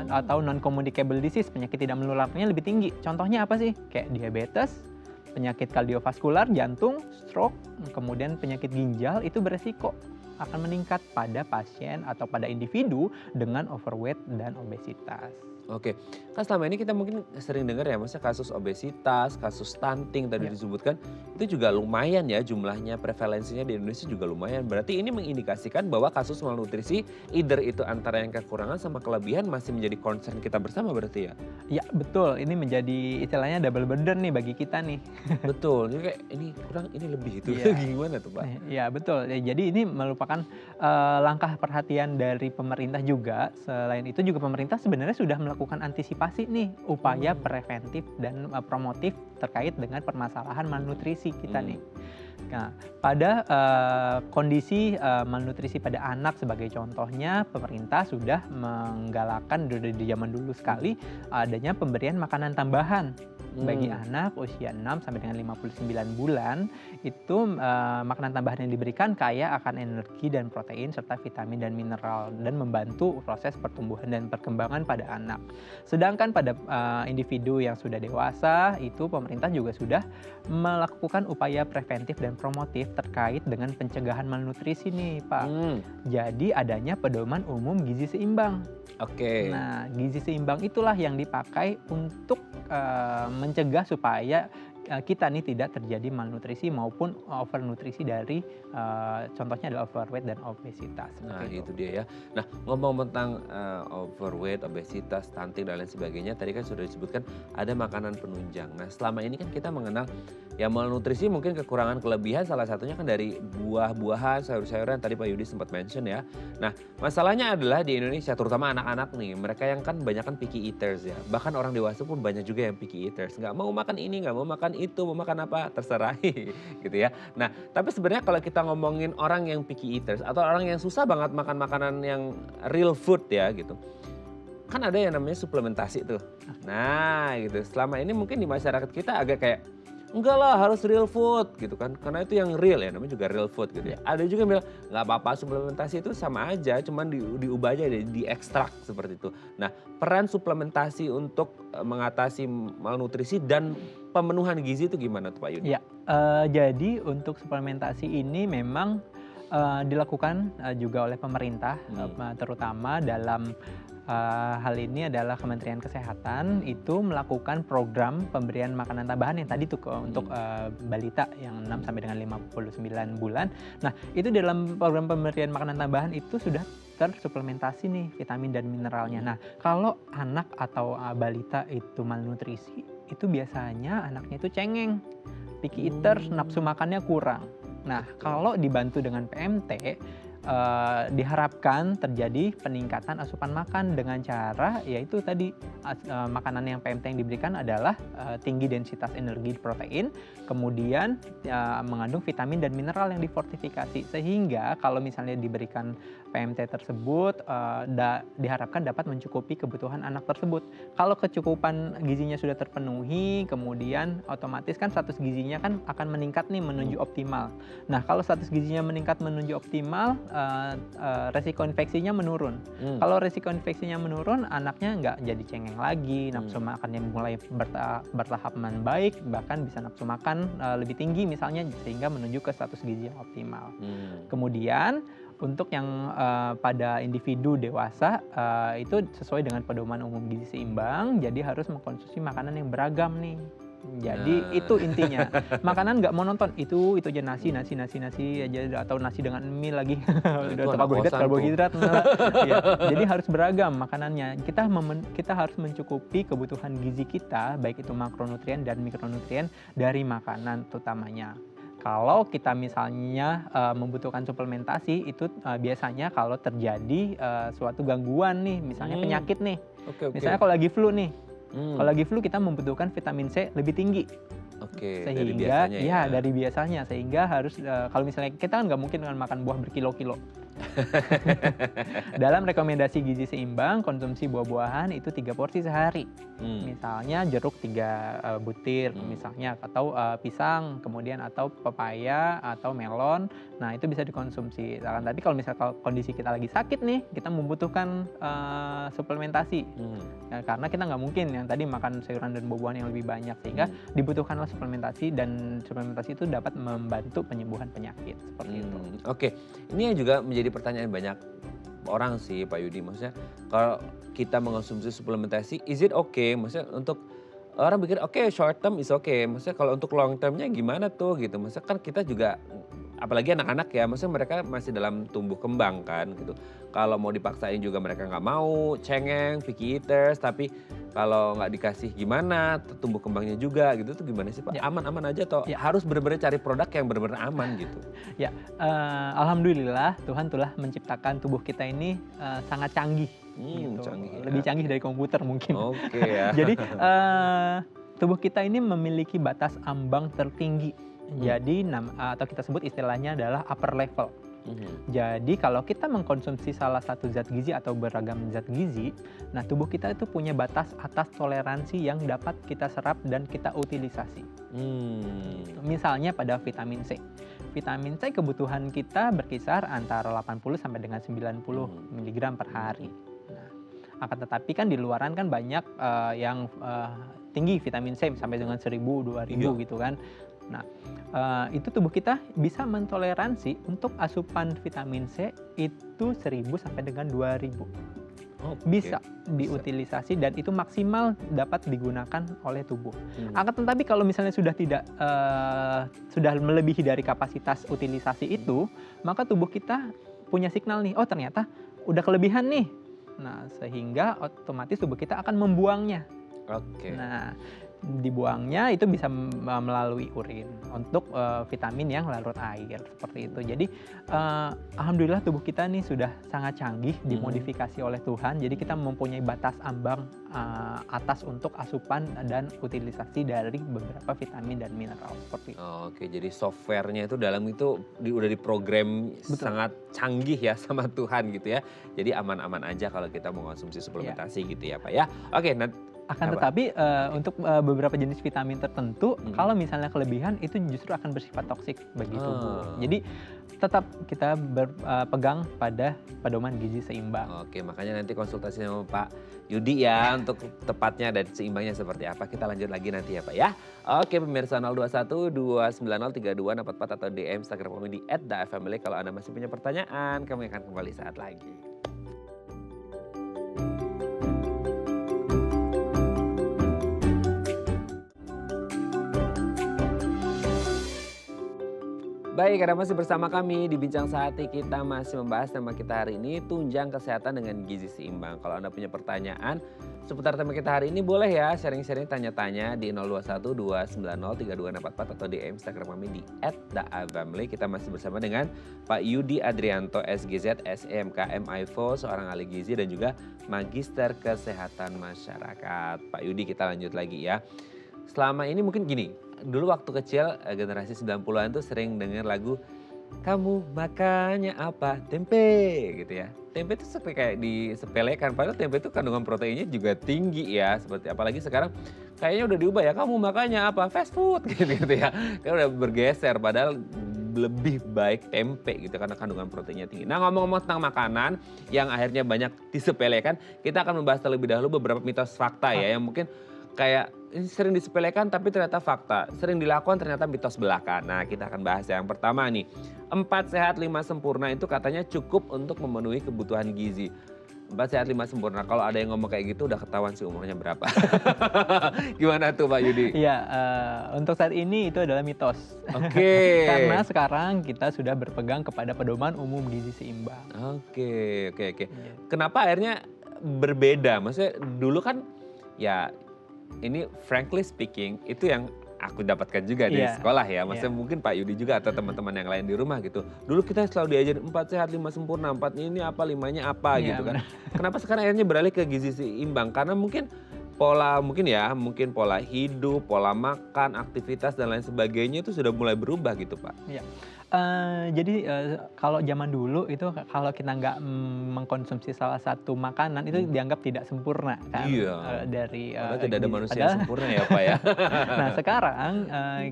Atau non-communicable disease, penyakit tidak menularnya lebih tinggi. Contohnya apa sih? Kayak diabetes, penyakit kardiovaskular, jantung, stroke, kemudian penyakit ginjal itu beresiko akan meningkat pada pasien atau pada individu dengan overweight dan obesitas. Oke, kan selama ini kita mungkin sering dengar ya, maksudnya kasus obesitas, kasus stunting tadi disebutkan, itu juga lumayan ya jumlahnya, prevalensinya di Indonesia juga lumayan. Berarti ini mengindikasikan bahwa kasus malnutrisi, either itu antara yang kekurangan sama kelebihan masih menjadi concern kita bersama berarti ya? Ya betul, ini menjadi istilahnya double burden nih bagi kita nih. Betul, ini kayak ini kurang, ini lebih itu. Iya. Gimana tuh Pak? Ya betul, jadi ini merupakan langkah perhatian dari pemerintah juga. Selain itu juga pemerintah sebenarnya sudah melakukan antisipasi nih, upaya preventif dan promotif terkait dengan permasalahan malnutrisi kita nih. Nah, pada kondisi malnutrisi pada anak sebagai contohnya, pemerintah sudah menggalakkan dari zaman dulu sekali adanya pemberian makanan tambahan bagi anak usia 6 sampai dengan 59 bulan. Itu makanan tambahan yang diberikan kaya akan energi dan protein serta vitamin dan mineral dan membantu proses pertumbuhan dan perkembangan pada anak. Sedangkan pada individu yang sudah dewasa itu pemerintah juga sudah melakukan upaya preventif dan promotif terkait dengan pencegahan malnutrisi nih Pak. Jadi adanya pedoman umum gizi seimbang. Oke. Nah, gizi seimbang itulah yang dipakai untuk mencegah supaya kita nih tidak terjadi malnutrisi maupun overnutrisi dari contohnya adalah overweight dan obesitas. Nah itu dia ya. Nah ngomong tentang overweight, obesitas, stunting dan lain sebagainya, tadi kan sudah disebutkan ada makanan penunjang. Nah selama ini kan kita mengenal ya malnutrisi mungkin kekurangan kelebihan salah satunya kan dari buah-buahan, sayur-sayuran tadi Pak Yudi sempat mention ya. Nah masalahnya adalah di Indonesia terutama anak-anak nih, mereka yang kan banyak kan picky eaters ya. Bahkan orang dewasa pun banyak juga yang picky eaters. Nggak mau makan ini, nggak mau makan itu, mau makan apa terserah gitu ya. Nah tapi sebenarnya kalau kita ngomongin orang yang picky eaters atau orang yang susah banget makan makanan yang real food ya gitu, kan ada yang namanya suplementasi tuh. Nah gitu, selama ini mungkin di masyarakat kita agak kayak enggak lah harus real food gitu kan, karena itu yang real ya, namanya juga real food gitu ya. Ada juga yang bilang nggak apa-apa, suplementasi itu sama aja, cuman diubah aja, diekstrak seperti itu. Nah peran suplementasi untuk mengatasi malnutrisi dan pemenuhan gizi itu gimana tuh Pak Yudi? Ya, jadi untuk suplementasi ini memang dilakukan juga oleh pemerintah, terutama dalam hal ini adalah Kementerian Kesehatan itu melakukan program pemberian makanan tambahan yang tadi tuh untuk balita yang 6 sampai dengan 59 bulan. Nah, itu dalam program pemberian makanan tambahan itu sudah tersuplementasi nih vitamin dan mineralnya. Nah, kalau anak atau balita itu malnutrisi, itu biasanya anaknya itu cengeng, picky eater, nafsu makannya kurang. Nah, kalau dibantu dengan PMT, diharapkan terjadi peningkatan asupan makan dengan cara yaitu tadi makanan yang PMT yang diberikan adalah tinggi densitas energi protein, kemudian mengandung vitamin dan mineral yang difortifikasi, sehingga kalau misalnya diberikan PMT tersebut diharapkan dapat mencukupi kebutuhan anak tersebut. Kalau kecukupan gizinya sudah terpenuhi, kemudian otomatis kan status gizinya kan akan meningkat nih menuju optimal. Nah, kalau status gizinya meningkat menuju optimal, resiko infeksinya menurun. Kalau resiko infeksinya menurun, anaknya nggak jadi cengeng lagi, nafsu makannya mulai bertahap membaik, bahkan bisa nafsu makan lebih tinggi misalnya, sehingga menuju ke status gizi yang optimal. Kemudian untuk yang pada individu dewasa itu sesuai dengan pedoman umum gizi seimbang, jadi harus mengkonsumsi makanan yang beragam nih. Jadi itu intinya, makanan nggak monoton, itu aja nasi aja, atau nasi dengan mie lagi, udah karbohidrat. Ya, jadi harus beragam makanannya. Kita harus mencukupi kebutuhan gizi kita, baik itu makronutrien dan mikronutrien dari makanan terutamanya. Kalau kita misalnya membutuhkan suplementasi itu biasanya kalau terjadi suatu gangguan nih, misalnya penyakit nih, misalnya kalau lagi flu nih. Kalau lagi flu kita membutuhkan vitamin C lebih tinggi. Oke, sehingga dari biasanya ya. Dari biasanya, sehingga harus kalau misalnya kita kan nggak mungkin dengan makan buah berkilo-kilo. Dalam rekomendasi gizi seimbang, konsumsi buah-buahan itu 3 porsi sehari. Misalnya jeruk 3 butir, misalnya, atau pisang, kemudian atau pepaya atau melon. Nah, itu bisa dikonsumsi. Tapi kalau misalnya kondisi kita lagi sakit nih, kita membutuhkan suplementasi. Ya, karena kita nggak mungkin yang tadi makan sayuran dan buah-buahan yang lebih banyak, sehingga dibutuhkanlah suplementasi, dan suplementasi itu dapat membantu penyembuhan penyakit seperti itu. Oke, ini yang juga menjadi pertanyaan banyak orang sih Pak Yudi. Maksudnya kalau kita mengonsumsi suplementasi, is it okay? Maksudnya untuk orang pikir oke, short term is okay. Maksudnya kalau untuk long termnya gimana tuh gitu. Maksudnya kan kita juga, apalagi anak-anak ya, maksudnya mereka masih dalam tumbuh kembang kan gitu. Kalau mau dipaksain juga mereka nggak mau, cengeng, picky eaters. Tapi kalau nggak dikasih gimana, tumbuh kembangnya juga gitu tuh gimana sih Pak? Ya. Aman-aman aja atau Ya. harus benar-benar cari produk yang benar-benar aman gitu? Ya, alhamdulillah Tuhan telah menciptakan tubuh kita ini sangat canggih. Gitu. Canggih ya. Lebih canggih dari komputer mungkin. Oke ya. Jadi tubuh kita ini memiliki batas ambang tertinggi. Jadi atau kita sebut istilahnya adalah upper level. Jadi kalau kita mengkonsumsi salah satu zat gizi atau beragam zat gizi, nah tubuh kita itu punya batas atas toleransi yang dapat kita serap dan kita utilisasi. Misalnya pada vitamin C. Vitamin C kebutuhan kita berkisar antara 80 sampai dengan 90 mg per hari. Nah, akan tetapi kan di luaran kan banyak yang tinggi vitamin C sampai dengan 1000, 2000 gitu kan. Nah, itu tubuh kita bisa mentoleransi untuk asupan vitamin C itu 1000 sampai dengan 2000. Bisa diutilisasi dan itu maksimal dapat digunakan oleh tubuh. Akan tetapi kalau misalnya sudah melebihi dari kapasitas utilisasi itu, maka tubuh kita punya signal nih, oh ternyata udah kelebihan nih. Nah, sehingga otomatis tubuh kita akan membuangnya. Nah, dibuangnya itu bisa melalui urin untuk vitamin yang larut air seperti itu. Jadi alhamdulillah tubuh kita nih sudah sangat canggih, dimodifikasi oleh Tuhan. Jadi kita mempunyai batas ambang atas untuk asupan dan utilisasi dari beberapa vitamin dan mineral seperti itu. Oke, jadi softwarenya itu dalam itu udah diprogram sangat canggih ya sama Tuhan gitu ya. Jadi aman-aman aja kalau kita mengonsumsi suplementasi gitu ya Pak ya. Oke, akan tetapi untuk beberapa jenis vitamin tertentu, kalau misalnya kelebihan itu justru akan bersifat toksik bagi tubuh. Jadi tetap kita berpegang pada pedoman gizi seimbang. Oke, makanya nanti konsultasi sama Pak Yudi ya untuk tepatnya dan seimbangnya seperti apa. Kita lanjut lagi nanti ya Pak ya. Oke pemirsa 021 290 3244 atau DM Instagram kami di @dafamily. Kalau Anda masih punya pertanyaan, kami akan kembali saat lagi. Baik, Anda masih bersama kami di Bincang Sehati. Kita masih membahas tema kita hari ini, tunjang kesehatan dengan gizi seimbang. Kalau Anda punya pertanyaan seputar tema kita hari ini, boleh ya sharing-sharing, tanya-tanya di 021 290 3244 atau di Instagram kami di @daafamily. Kita masih bersama dengan Pak Yudi Adrianto, SGZ, SEMK, MIFO, seorang ahli gizi dan juga Magister Kesehatan Masyarakat. Pak Yudi, kita lanjut lagi ya. Selama ini mungkin gini, dulu waktu kecil generasi 90-an tuh sering denger lagu kamu makannya apa? Tempe gitu ya. Tempe itu seperti kayak disepelekan, padahal tempe itu kandungan proteinnya juga tinggi ya. Seperti apalagi sekarang kayaknya udah diubah ya, kamu makannya apa? Fast food gitu ya. Kan udah bergeser, padahal lebih baik tempe gitu karena kandungan proteinnya tinggi. Nah, ngomong-ngomong tentang makanan yang akhirnya banyak disepelekan, kita akan membahas terlebih dahulu beberapa mitos fakta ya yang mungkin kayak ini sering disepelekan tapi ternyata fakta. Sering dilakukan ternyata mitos belaka. Nah, kita akan bahas yang pertama nih. 4 sehat 5 sempurna itu katanya cukup untuk memenuhi kebutuhan gizi. 4 sehat 5 sempurna. Kalau ada yang ngomong kayak gitu udah ketahuan sih umurnya berapa. Gimana tuh Pak Yudi? Iya, untuk saat ini itu adalah mitos. Oke. Karena sekarang kita sudah berpegang kepada pedoman umum gizi seimbang. Oke. Kenapa akhirnya berbeda? Maksudnya dulu kan ya ini frankly speaking itu yang aku dapatkan juga di sekolah ya. Maksudnya mungkin Pak Yudi juga atau teman-teman yang lain di rumah gitu. Dulu kita selalu diajarin 4 sehat 5 sempurna, 4 ini apa, 5-nya apa gitu kan. Kenapa sekarang akhirnya beralih ke gizi seimbang? Karena mungkin pola hidup, pola makan, aktivitas dan lain sebagainya itu sudah mulai berubah gitu Pak. Iya. Kalau zaman dulu itu kalau kita nggak mengkonsumsi salah satu makanan itu dianggap tidak sempurna kan. Iya. Karena tidak ada gizi. manusia yang sempurna ya Pak ya. Nah sekarang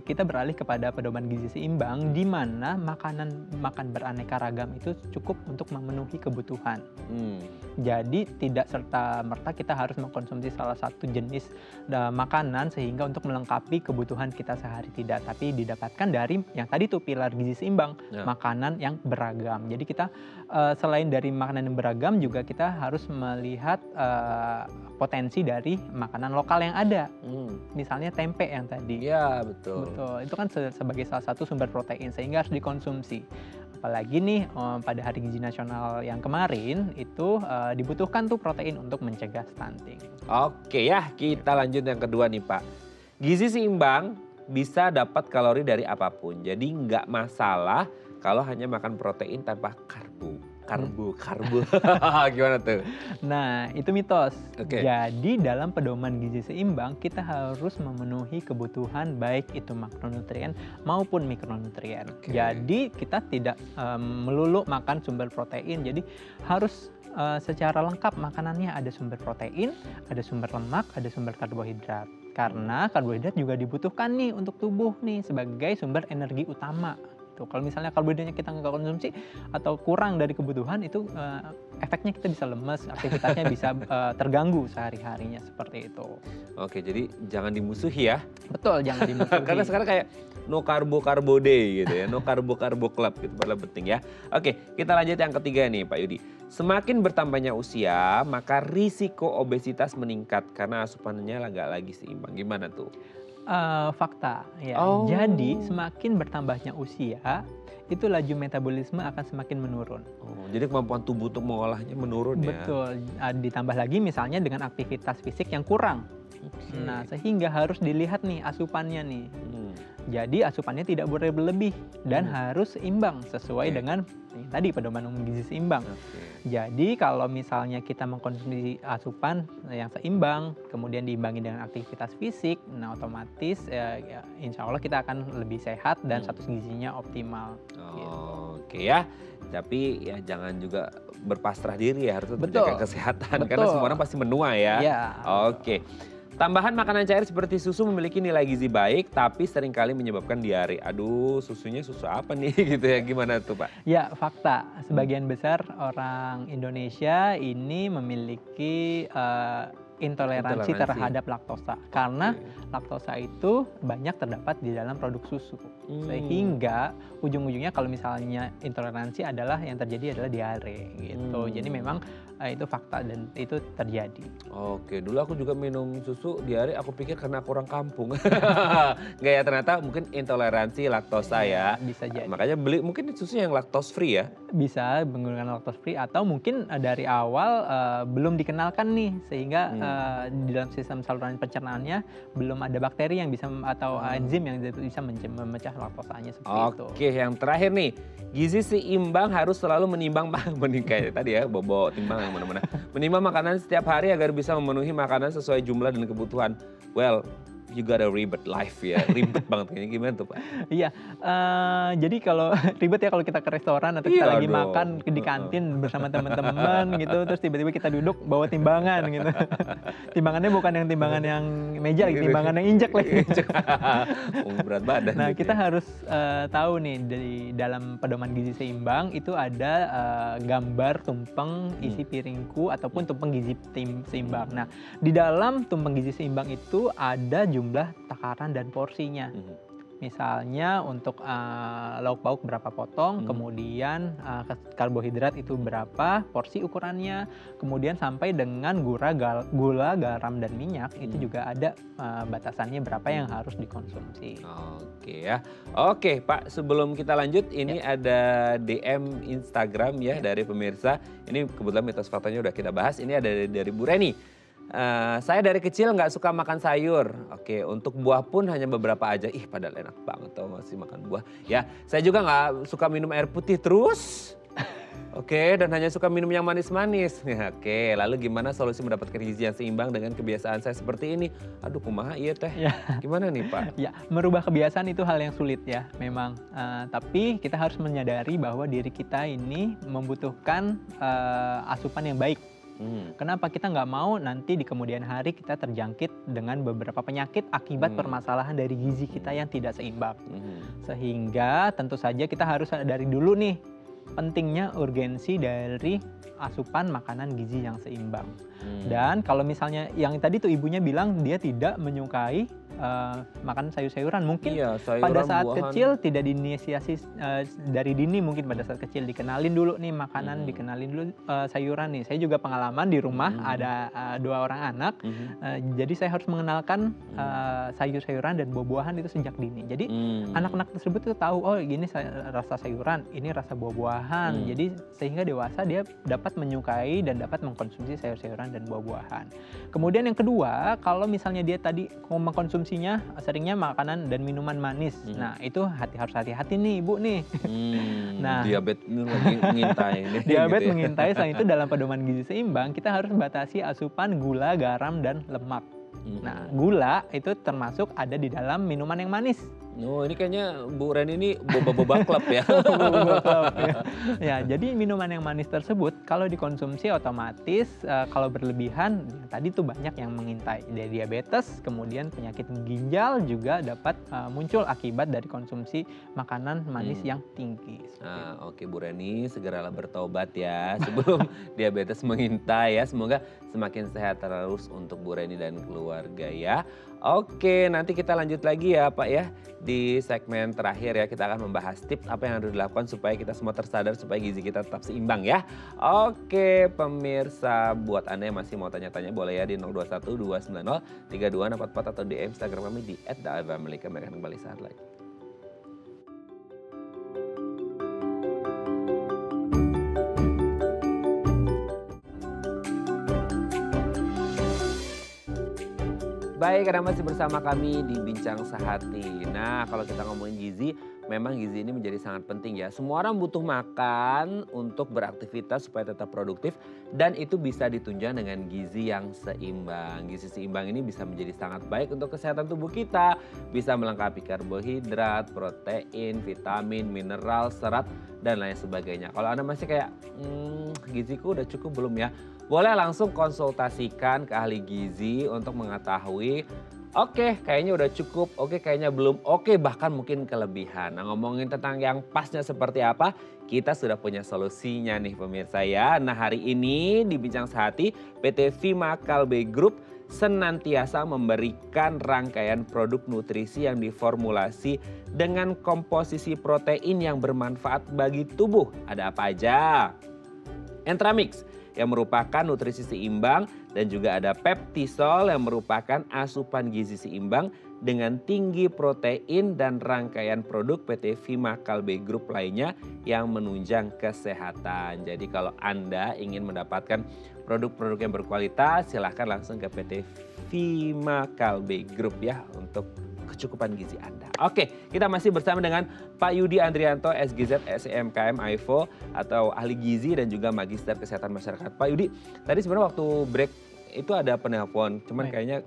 kita beralih kepada pedoman gizi seimbang di mana makan beraneka ragam itu cukup untuk memenuhi kebutuhan. Jadi tidak serta-merta kita harus mengkonsumsi salah satu jenis makanan sehingga untuk melengkapi kebutuhan kita sehari, tidak, tapi didapatkan dari yang tadi tuh pilar gizi seimbang, makanan yang beragam. Jadi kita selain dari makanan yang beragam juga kita harus melihat potensi dari makanan lokal yang ada. Misalnya tempe yang tadi. Iya, betul. Betul. Itu kan sebagai salah satu sumber protein sehingga harus dikonsumsi. Apalagi nih pada Hari Gizi Nasional yang kemarin itu dibutuhkan tuh protein untuk mencegah stunting. Oke ya, kita lanjut yang kedua nih Pak. Gizi seimbang bisa dapat kalori dari apapun. Jadi nggak masalah kalau hanya makan protein tanpa karbo. Gimana tuh? Nah, itu mitos. Oke. Jadi dalam pedoman gizi seimbang kita harus memenuhi kebutuhan baik itu makronutrien maupun mikronutrien. Oke. Jadi kita tidak melulu makan sumber protein. Jadi harus secara lengkap makanannya ada sumber protein, ada sumber lemak, ada sumber karbohidrat. Karena karbohidrat juga dibutuhkan nih untuk tubuh nih sebagai sumber energi utama. Tuh, kalau misalnya karbohidratnya kita nggak konsumsi atau kurang dari kebutuhan itu efeknya kita bisa lemes, aktivitasnya bisa terganggu sehari-harinya seperti itu. Oke, jadi jangan dimusuhi ya. Betul, jangan dimusuhi. Karena sekarang kayak no carbo day gitu ya, no carbo club gitu, padahal penting ya. Oke, kita lanjut yang ketiga nih Pak Yudi. Semakin bertambahnya usia, maka risiko obesitas meningkat karena asupannya nggak lagi seimbang. Gimana tuh? Fakta ya. Oh. Jadi semakin bertambahnya usia, itu laju metabolisme akan semakin menurun. Oh, jadi kemampuan tubuh untuk mengolahnya menurun ya. Betul. Ditambah lagi misalnya dengan aktivitas fisik yang kurang. Oke. Nah, sehingga harus dilihat nih asupannya nih. Jadi asupannya tidak boleh berlebih dan harus seimbang sesuai dengan tadi pedoman umum gizi seimbang. Jadi kalau misalnya kita mengkonsumsi asupan yang seimbang, kemudian diimbangi dengan aktivitas fisik, nah otomatis insya Allah kita akan lebih sehat dan status gizinya optimal. Oke ya, tapi ya jangan juga berpasrah diri ya, harus Betul. menjaga kesehatan. Betul. Karena semua orang pasti menua ya. Ya. Oke. Tambahan makanan cair seperti susu memiliki nilai gizi baik, tapi seringkali menyebabkan diare. Aduh, susunya susu apa nih gitu ya, gimana tuh Pak? Ya, fakta. Sebagian besar orang Indonesia ini memiliki intoleransi terhadap laktosa. Karena laktosa itu banyak terdapat di dalam produk susu. Sehingga ujung-ujungnya kalau misalnya intoleransi adalah yang terjadi adalah diare gitu. Jadi memang itu fakta dan itu terjadi. Oke, dulu aku juga minum susu diare, aku pikir karena aku orang kampung. Nggak ya, ternyata mungkin intoleransi laktosa ya. Bisa jadi. Makanya beli mungkin susu yang lactose free ya. Bisa menggunakan lactose free atau mungkin dari awal belum dikenalkan nih sehingga di dalam sistem saluran pencernaannya belum ada bakteri yang bisa atau enzim yang bisa memecah laktosanya seperti itu. Oke, yang terakhir nih, gizi seimbang harus selalu menimbang kayak tadi ya, bobo timbang yang mana-mana. Menimbang makanan setiap hari agar bisa memenuhi makanan sesuai jumlah dan kebutuhan. Well, you got a ribet life ya, ribet banget kayaknya. Gimana tuh Pak? Iya, jadi kalau ribet ya kalau kita ke restoran atau kita lagi dong. makan di kantin bersama teman-teman gitu, terus tiba-tiba kita duduk bawa timbangan gitu. Timbangannya bukan yang timbangan yang meja, timbangan yang injek lagi. Berat badan. Nah, gitu kita ya. harus tahu nih di dalam pedoman gizi seimbang itu ada gambar tumpeng isi piringku ataupun tumpeng gizi seimbang. Nah, di dalam tumpeng gizi seimbang itu ada jumlah takaran dan porsinya. Misalnya untuk lauk pauk berapa potong, kemudian karbohidrat itu berapa, porsi ukurannya, kemudian sampai dengan gula, garam, dan minyak itu juga ada batasannya berapa yang harus dikonsumsi. Oke ya. Oke Pak, sebelum kita lanjut ini ada DM Instagram ya dari pemirsa. Ini kebetulan mitos faktanya udah kita bahas. Ini ada dari Bu Reni. Saya dari kecil nggak suka makan sayur. Oke, untuk buah pun hanya beberapa aja. Ih, padahal enak banget tau masih makan buah. Ya, saya juga nggak suka minum air putih terus. Oke, dan hanya suka minum yang manis-manis. Ya, oke, lalu gimana solusi mendapatkan gizi yang seimbang dengan kebiasaan saya seperti ini? Aduh, kumaha iya teh. Ya. Gimana nih Pak? Ya, merubah kebiasaan itu hal yang sulit ya, memang. Tapi kita harus menyadari bahwa diri kita ini membutuhkan asupan yang baik. Kenapa kita nggak mau nanti di kemudian hari kita terjangkit dengan beberapa penyakit akibat permasalahan dari gizi kita yang tidak seimbang. Sehingga tentu saja kita harus dari dulu nih pentingnya urgensi dari asupan makanan gizi yang seimbang. Dan kalau misalnya yang tadi tuh ibunya bilang dia tidak menyukai makan sayur-sayuran, mungkin Iya, sayuran, pada saat buahan. kecil tidak diinisiasi dari dini, mungkin pada saat kecil dikenalin dulu nih makanan, dikenalin dulu sayuran nih. Saya juga pengalaman di rumah ada 2 orang anak, jadi saya harus mengenalkan sayur-sayuran dan buah-buahan itu sejak dini. Jadi anak-anak tersebut tuh tahu, oh gini rasa sayuran, ini rasa buah-buahan. Jadi sehingga dewasa dia dapat menyukai dan dapat mengkonsumsi sayur-sayuran dan buah-buahan. Kemudian yang kedua, kalau misalnya dia tadi mengkonsumsinya seringnya makanan dan minuman manis. Nah, itu harus hati-hati nih Ibu nih. Nah, Diabetes ini lagi ngintai nih. diabetes gitu ya. mengintai. Selain itu dalam pedoman gizi seimbang kita harus batasi asupan gula, garam, dan lemak. Nah, gula itu termasuk ada di dalam minuman yang manis. Oh, ini kayaknya Bu Ren ini boba-boba klub ya. Ya, jadi minuman yang manis tersebut kalau dikonsumsi otomatis kalau berlebihan tadi tuh banyak yang mengintai dari diabetes, kemudian penyakit ginjal juga dapat muncul akibat dari konsumsi makanan manis yang tinggi. Nah, oke Bu Reni, segeralah bertobat ya sebelum diabetes mengintai ya. Semoga semakin sehat terus untuk Bu Reni dan keluarga ya. Oke, nanti kita lanjut lagi ya Pak ya. Di segmen terakhir ya kita akan membahas tips apa yang harus dilakukan supaya kita semua tersadar supaya gizi kita tetap seimbang ya. Oke pemirsa, buat Anda yang masih mau tanya-tanya boleh ya di 0212903244 atau di Instagram kami di @daifamily. Kami akan kembali saat lagi. Baik, Anda masih bersama kami di Bincang Sehati. Nah, kalau kita ngomongin gizi, memang gizi ini menjadi sangat penting ya. Semua orang butuh makan untuk beraktivitas supaya tetap produktif dan itu bisa ditunjang dengan gizi yang seimbang. Gizi seimbang ini bisa menjadi sangat baik untuk kesehatan tubuh kita. Bisa melengkapi karbohidrat, protein, vitamin, mineral, serat, dan lain sebagainya. Kalau Anda masih kayak, giziku udah cukup belum ya? Boleh langsung konsultasikan ke ahli gizi untuk mengetahui, oke kayaknya udah cukup, oke kayaknya belum, oke bahkan mungkin kelebihan. Nah ngomongin tentang yang pasnya seperti apa, kita sudah punya solusinya nih pemirsa ya. Nah hari ini di Bincang Sehati, PT Vima Kalbe Group senantiasa memberikan rangkaian produk nutrisi yang diformulasi dengan komposisi protein yang bermanfaat bagi tubuh. Ada apa aja? Entramix yang merupakan nutrisi seimbang dan juga ada Peptisol yang merupakan asupan gizi seimbang dengan tinggi protein dan rangkaian produk PT Vima Kalbe Group lainnya yang menunjang kesehatan. Jadi kalau Anda ingin mendapatkan produk-produk yang berkualitas silahkan langsung ke PT Vima Kalbe Group ya untuk kecukupan gizi Anda. Oke, kita masih bersama dengan Pak Yudi Andrianto, SGZ SEMKM AIFO atau ahli gizi dan juga magister kesehatan masyarakat. Pak Yudi, tadi sebenarnya waktu break itu ada penelpon, cuman kayaknya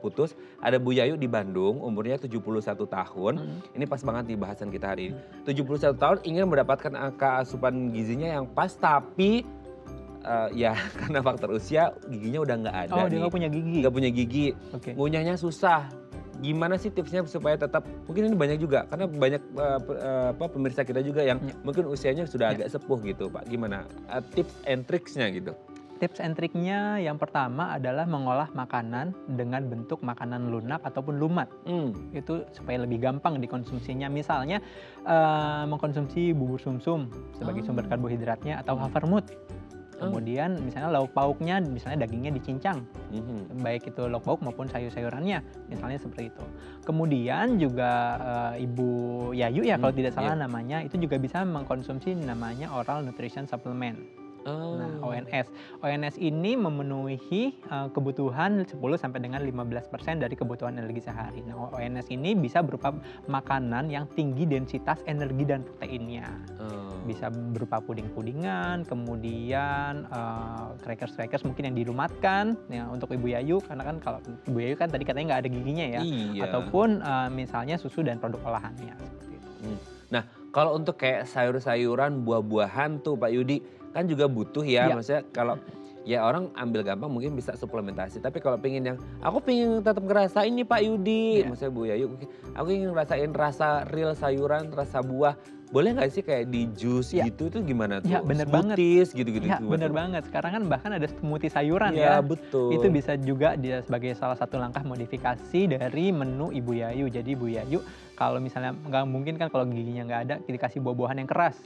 putus. Ada Bu Yayu di Bandung, umurnya 71 tahun. Ini pas banget di bahasan kita hari ini. 71 tahun ingin mendapatkan angka asupan gizinya yang pas, tapi ya karena faktor usia giginya udah nggak ada. Oh, dia nggak punya gigi. Nggak punya gigi. Oke. Ngunyahnya susah. Gimana sih tipsnya supaya tetap, mungkin ini banyak juga karena banyak pemirsa kita juga yang mungkin usianya sudah agak sepuh gitu Pak. Gimana tips and tricksnya gitu? Tips and triknya yang pertama adalah mengolah makanan dengan bentuk makanan lunak ataupun lumat. Itu supaya lebih gampang dikonsumsinya. Misalnya mengkonsumsi bubur sumsum sebagai sumber karbohidratnya atau havermut. Kemudian misalnya lauk pauknya, misalnya dagingnya dicincang, baik itu lauk pauk maupun sayur-sayurannya, misalnya seperti itu. Kemudian juga Ibu Yayu ya kalau tidak salah namanya, itu juga bisa mengkonsumsi namanya oral nutrition supplement. Nah, Oh. ONS. ONS ini memenuhi kebutuhan 10 sampai dengan 15% dari kebutuhan energi sehari. Nah, ONS ini bisa berupa makanan yang tinggi densitas energi dan proteinnya. Oh. Bisa berupa puding-pudingan, kemudian crackers-crackers mungkin yang dilumatkan ya, untuk Ibu Yayu, karena kan kalau Ibu Yayu kan tadi katanya nggak ada giginya ya. Iya. Ataupun misalnya susu dan produk olahannya seperti itu. Nah, kalau untuk kayak sayur-sayuran, buah-buahan tuh Pak Yudi, kan juga butuh ya. Iya. Maksudnya kalau ya orang ambil gampang mungkin bisa suplementasi. Tapi kalau pengen yang, aku pengen tetap ngerasain nih Pak Yudi. Iya. Maksudnya Bu Yayu, aku ingin ngerasain rasa real sayuran, rasa buah. Boleh nggak sih kayak di jus Iya. gitu tuh gimana tuh? Iya, bener banget. Smoothies gitu-gitu. Ya, gimana bener tuh? banget. Sekarang kan bahkan ada smoothie sayuran Iya, ya. betul. Itu bisa juga dia sebagai salah satu langkah modifikasi dari menu Ibu Yayu. Jadi Ibu Yayu kalau misalnya nggak mungkin kan kalau giginya nggak ada dikasih buah-buahan yang keras.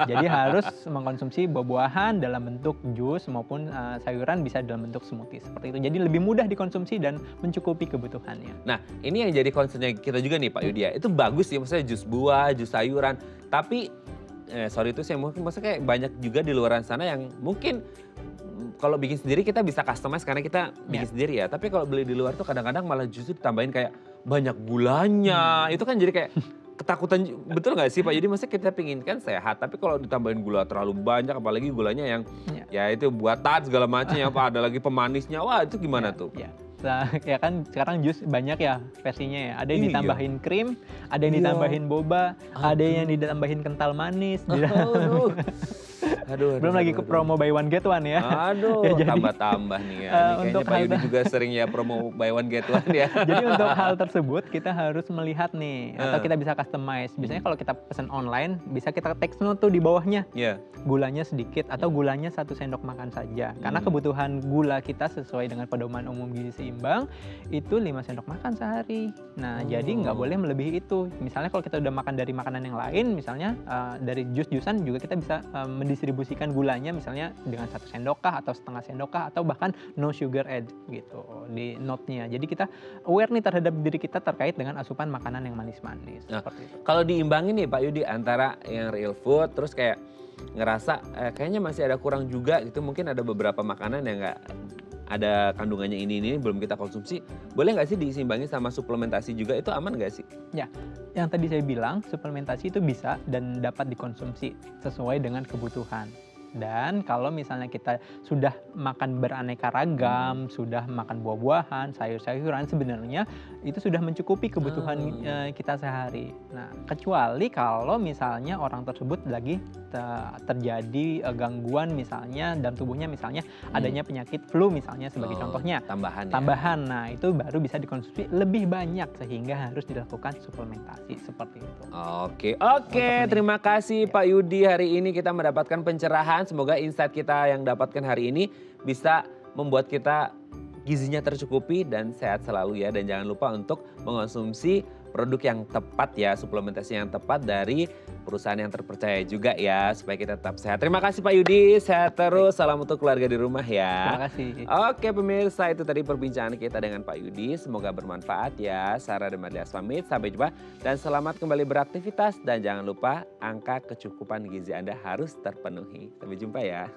Jadi harus mengkonsumsi buah-buahan dalam bentuk jus maupun sayuran bisa dalam bentuk smoothie seperti itu. Jadi lebih mudah dikonsumsi dan mencukupi kebutuhannya. Nah, ini yang jadi concernnya kita juga nih Pak Yudi ya. Itu bagus sih, maksudnya jus buah, jus sayuran. Tapi, sorry itu saya mungkin maksudnya kayak banyak juga di luar sana yang mungkin kalau bikin sendiri kita bisa customize karena kita bikin sendiri ya. Tapi kalau beli di luar tuh kadang-kadang malah justru ditambahin kayak banyak gulanya. Itu kan jadi kayak ketakutan, betul nggak sih Pak? Jadi maksudnya kita pingin kan sehat, tapi kalau ditambahin gula terlalu banyak, apalagi gulanya yang ya itu buatan segala macam ya Pak, ada lagi pemanisnya, wah itu gimana tuh? Ya. Nah, ya kan sekarang jus banyak ya versinya ya. Ada yang Iya. ditambahin krim, ada yang Iya. ditambahin boba, ada yang ditambahin kental manis. Aduh, Belum lagi ke promo buy one get one ya. Aduh, Ya, jadi, tambah-tambah nih ya. Ini kayaknya untuk Pak hal Yudi juga sering ya promo buy one get one ya. Jadi untuk hal tersebut kita harus melihat nih, atau kita bisa customize. Biasanya kalau kita pesan online, bisa kita text note tuh di bawahnya. Iya. Gulanya sedikit atau gulanya 1 sendok makan saja. Karena kebutuhan gula kita sesuai dengan pedoman umum gizi seimbang itu 5 sendok makan sehari. Nah, jadi nggak boleh melebihi itu. Misalnya kalau kita udah makan dari makanan yang lain, misalnya dari jus-jusan juga kita bisa mendistribusikan gulanya misalnya dengan 1 sendok kah atau setengah sendok kah atau bahkan no sugar add gitu di note-nya. Jadi kita aware nih terhadap diri kita terkait dengan asupan makanan yang manis-manis. Nah, Seperti itu. kalau diimbangin nih Pak Yudi antara yang real food terus kayak ngerasa kayaknya masih ada kurang juga gitu, mungkin ada beberapa makanan yang nggak ada kandungannya ini belum kita konsumsi, boleh nggak sih diseimbangi sama suplementasi juga, itu aman nggak sih? Ya, yang tadi saya bilang suplementasi itu bisa dan dapat dikonsumsi sesuai dengan kebutuhan. Dan kalau misalnya kita sudah makan beraneka ragam, sudah makan buah-buahan, sayur-sayuran, sebenarnya itu sudah mencukupi kebutuhan kita sehari. Nah, kecuali kalau misalnya orang tersebut lagi terjadi gangguan misalnya dalam tubuhnya, misalnya adanya penyakit flu misalnya sebagai contohnya. Tambahan ya? Tambahan, nah itu baru bisa dikonsumsi lebih banyak sehingga harus dilakukan suplementasi seperti itu. Oke, terima kasih Pak Yudi. Hari ini kita mendapatkan pencerahan. Semoga insight kita yang dapatkan hari ini bisa membuat kita gizinya tercukupi dan sehat selalu ya. Dan jangan lupa untuk mengonsumsi produk yang tepat ya, suplementasi yang tepat dari perusahaan yang terpercaya juga ya, supaya kita tetap sehat. Terima kasih Pak Yudi, sehat terus, salam untuk keluarga di rumah ya. Terima kasih. Oke pemirsa, itu tadi perbincangan kita dengan Pak Yudi, semoga bermanfaat ya. Sarah dan Madlias pamit, sampai jumpa dan selamat kembali beraktivitas. Dan jangan lupa angka kecukupan gizi Anda harus terpenuhi. Sampai jumpa ya.